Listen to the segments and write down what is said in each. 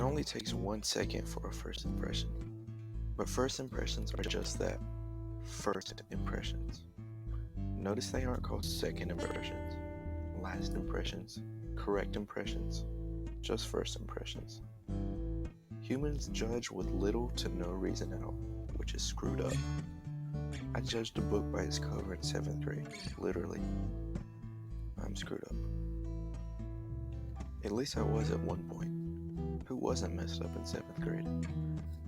only takes 1 second for a first impression. But first impressions are just that, first impressions. Notice they aren't called second impressions, last impressions, correct impressions, just first impressions. Humans judge with little to no reason at all, which is screwed up. I judged a book by its cover in 7th grade, literally. I'm screwed up. At least I was at one point. Who wasn't messed up in 7th grade?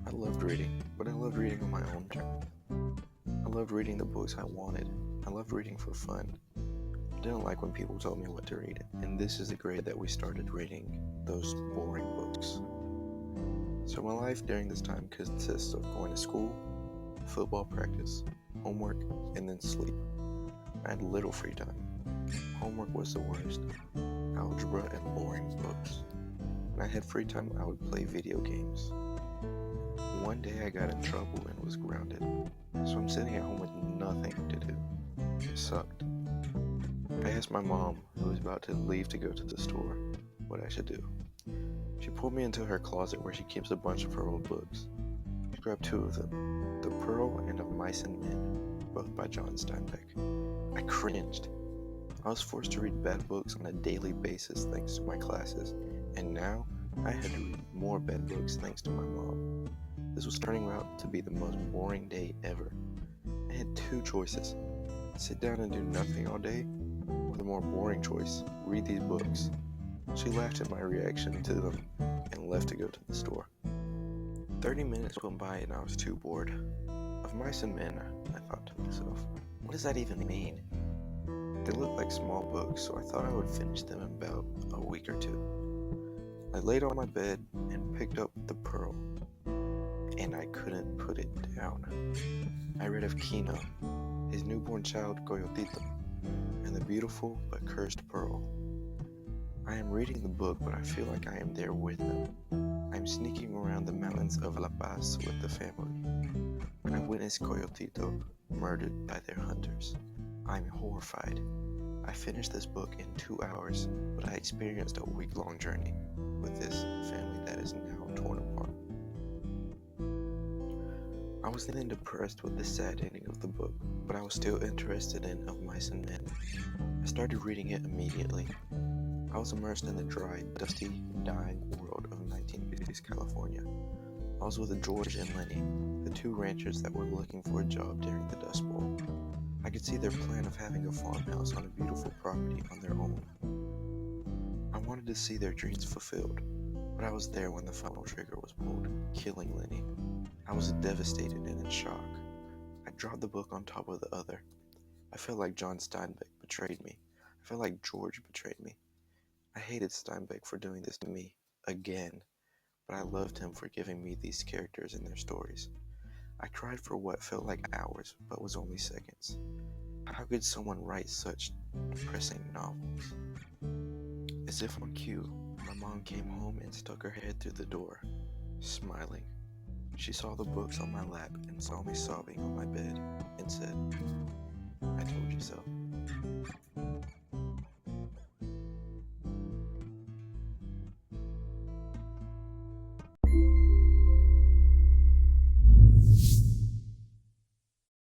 I loved reading, but I loved reading on my own terms. I loved reading the books I wanted. I loved reading for fun. I didn't like when people told me what to read, and this is the grade that we started reading those boring books. So my life during this time consists of going to school, football practice, homework, and then sleep. I had little free time. Homework was the worst. Algebra and boring books. When I had free time, I would play video games. One day I got in trouble and was grounded, so I'm sitting at home with nothing to do. It sucked. I asked my mom, who was about to leave to go to the store, what I should do. She pulled me into her closet where she keeps a bunch of her old books. She grabbed 2 of them, The Pearl and Of Mice and Men, both by John Steinbeck. I cringed. I was forced to read bad books on a daily basis thanks to my classes, and now I had to read more bad books thanks to my mom. This was turning out to be the most boring day ever. I had 2 choices: sit down and do nothing all day, or the more boring choice, read these books. She laughed at my reaction to them and left to go to the store. 30 minutes went by and I was too bored. Of Mice and Men, I thought to myself, what does that even mean? They looked like small books, so I thought I would finish them in about a week or 2. I laid on my bed and picked up The Pearl, and I couldn't put it down. I read of Kino, his newborn child Coyotito, and the beautiful but cursed Pearl. I am reading the book, but I feel like I am there with them. I am sneaking around the mountains of La Paz with the family. When I witness Coyotito murdered by their hunters, I am horrified. I finished this book in 2 hours, but I experienced a week-long journey with this family that is now torn apart. I was then depressed with the sad ending of the book, but I was still interested in Of Mice and Men. I started reading it immediately. I was immersed in the dry, dusty, dying world of 1950s California. I was with George and Lenny, the 2 ranchers that were looking for a job during the Dust Bowl. I could see their plan of having a farmhouse on a beautiful property on their own. I wanted to see their dreams fulfilled, but I was there when the final trigger was pulled, killing Lenny. I was devastated and in shock. I dropped the book on top of the other. I felt like John Steinbeck betrayed me. I felt like George betrayed me. I hated Steinbeck for doing this to me, again, but I loved him for giving me these characters and their stories. I cried for what felt like hours, but was only seconds. How could someone write such depressing novels? As if on cue, my mom came home and stuck her head through the door, smiling. She saw the books on my lap and saw me sobbing on my bed and said,